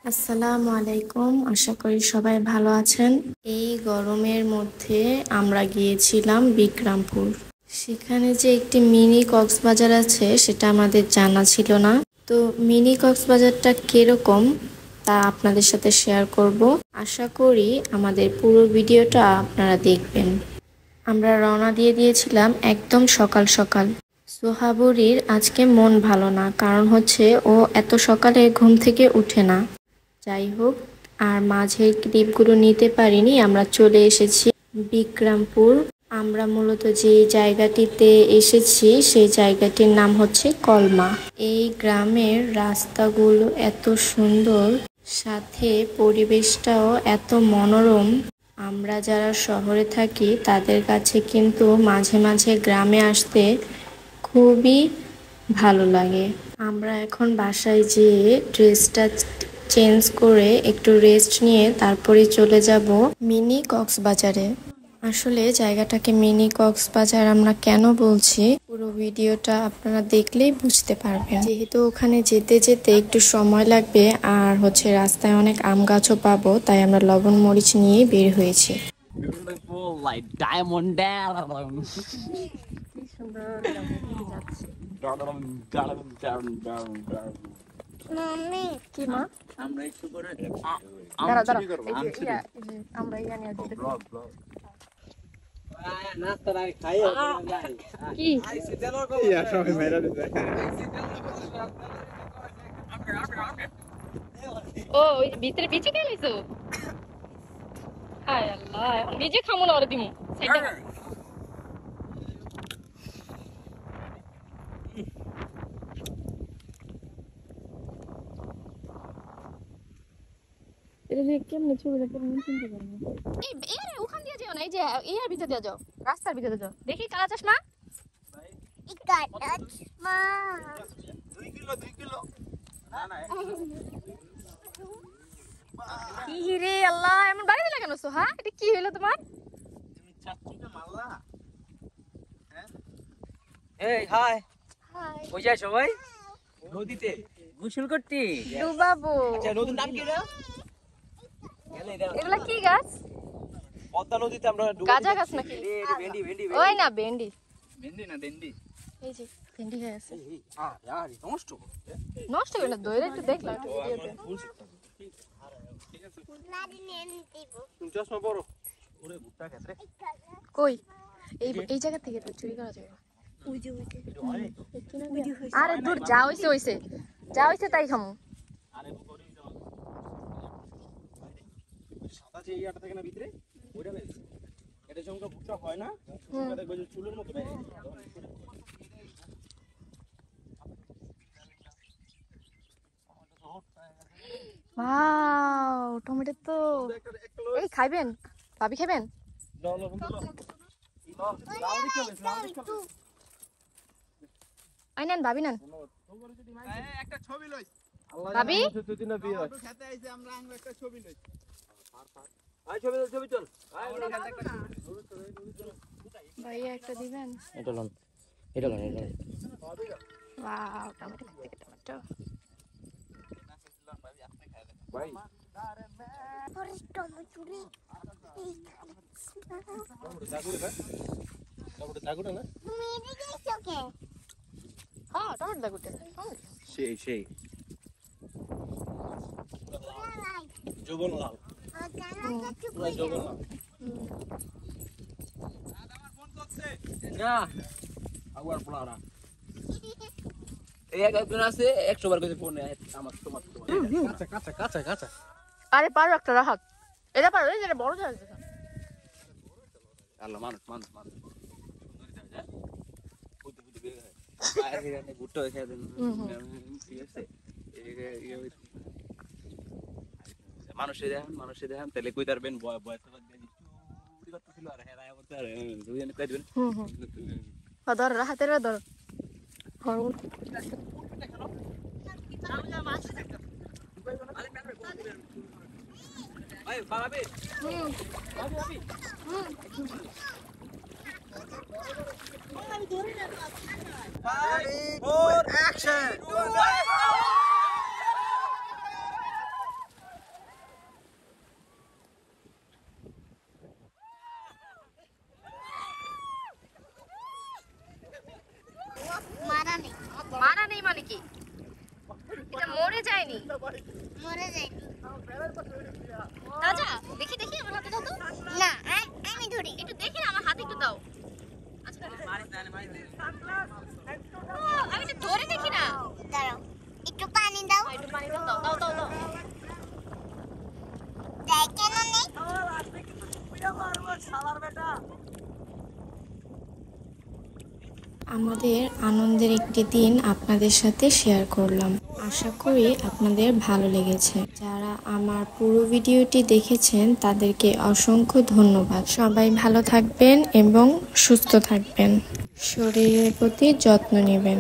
আসসালামু আলাইকুম, আশা করি সবাই ভালো আছেন। এই গরমের মধ্যে আমরা গিয়েছিলাম বিক্রমপুর। সেখানে যে একটি মিনি কক্সবাজার আছে সেটা আমাদের জানা ছিল না। তো মিনি কক্সবাজারটা কিরকম তা আপনাদের সাথে শেয়ার করব। আশা করি আমাদের পুরো ভিডিওটা আপনারা দেখবেন। আমরা রওনা দিয়ে দিয়েছিলাম একদম সকাল সকাল। সোহাবুরির আজকে মন ভালো না, কারণ হচ্ছে ও এত সকালে ঘুম থেকে উঠে না। যাই হোক, আর মাঝের ক্লিপগুলো নিতে পারিনি, আমরা চলে এসেছি বিক্রমপুর। আমরা মূলত যে জায়গাটিতে এসেছি সেই জায়গাটির নাম হচ্ছে কলমা। এই গ্রামের রাস্তাগুলো এত সুন্দর, সাথে পরিবেশটাও এত মনোরম। আমরা যারা শহরে থাকি তাদের কাছে কিন্তু মাঝে মাঝে গ্রামে আসতে খুবই ভালো লাগে। আমরা এখন বাসায় যেয়ে ড্রেসটা চেঞ্জ করে একটু রেস্ট নিয়ে তারপরে চলে যাব মিনি কক্সবাজারে। আসলে জায়গাটাকে মিনি কক্সবাজার আমরা কেন বলছি, পুরো ভিডিওটা আপনারা দেখলেই বুঝতে পারবেন। যেহেতু ওখানে যেতে যেতে একটু সময় লাগবে, আর হচ্ছে রাস্তায় অনেক আম গাছও পাবো, তাই আমরা লবণ মরিচ নিয়ে বের হয়েছি। Beautiful like diamond down. কি সুন্দর যাচ্ছে। কি মা? আমরা একটু করে দাঁড়া দাঁড়া, আমরা ইয়া নিয়ে যেতে নাস্তা খাই কি সবাই মেরা দিতে ও ওই ভিতরে বিচে গেলিছো? হায় আল্লাহ, নিজে খামো না, ওরে দিমু সাইডে খা। এটা যে কেমনে ছবিটা কেমন চিনতে পারি না। এই আরে ওখান দিয়ে যাও না, এই যে এই আর ভিতর দিয়ে যাও, রাস্তার ভিতরে যাও। দেখি কালা চশমা। চশমা 2 কিলো না না কি রে আল্লাহ, এমন বাড়ি দিলা কেন সোহা? এটা কি হইলো তোমার? তুমি চাচুকে মারলা? হ্যাঁ এই হাই হাই কই যাই সবাই? নদীতে গোসল করতে। ডুবাবো। আচ্ছা নদীর নাম কি রে? এগুলা কি গাছ? পদ্মা নদীতে আমরা গাজা গাছ নাকি? ভেন্ডি ভেন্ডি ওই না, ভেন্ডি। ভেন্ডি না ভেন্ডি এই যে ভেন্ডি হয়ে আছে। আর নষ্ট নষ্ট করে না, দইরে একটু দেখলাম একটা ভিডিওতে। ঠিক আছে তুমি চশমা পরো। ওরে ভুট্টা খেতে কই এই জায়গা থেকে তো চুরি করা যাবে। ওই যে আরে দূর, যা হইছে হইছে, যা হইছে তাই খামু। আরে করে দাও সাদা যে ইয়াটা থাকে না ভিতরে ওইটা বেশ এটা যখন ভুট্টা হয় না ওটা দেখো যে চুলের মতো বের ওয়াও, টমেটো তো। এই খাইবেন? ভাবি খাবেন? আই নেন, ভাবি নেন। একটা ছবি লই ভাবি খেতে আইছে আমরা একটা ছবি লই আই ছবি চল ভাইয়া একটা দিবেন? এটা লন। Wow, tomato tomato. ভাই দাগুড়া না হ্যাঁ, টমেটো দা গুটে। সেই জবন লাল পুরা জবন লাল না আবার পোলারা এই একজন আছে 100 বার কইছে ফোনে আমার তোমার কাঁচা আরে পারো একটা রাহাত, এটা পারো, এই যে বড় জাহাজ দেখা। আল্লাহ মানুষ বাইরে ভুট্টা খেয়ে দেন ঠিক আছে মানুষে দেখেন তাহলে কই তারবেন বয়স ছিল আর হেরায় করতে আর দুইজনে কই দিবেন ধর রাহাতের ধর। ভাই বাবাবি Ready for action! মানে কি? এটা মরে যায়নি। মরে যায়নি। তাজা? দেখি দেখি আমার হাতে দাও তো। না, আমি ধরি। একটু দেখি না, আমার হাতে একটু দাও। আচ্ছা ও, আমি তো ধরে দেখি না। দাঁড়াও, একটু পানি দাও। একটু পানি দাও, দাও দাও দাও। দেয় কেন নেই? আমাদের আনন্দের একটি দিন আপনাদের সাথে শেয়ার করলাম। আশা করি আপনাদের ভালো লেগেছে। যারা আমার পুরো ভিডিওটি দেখেছেন তাদেরকে অসংখ্য ধন্যবাদ। সবাই ভালো থাকবেন এবং সুস্থ থাকবেন। শরীরের প্রতি যত্ন নেবেন।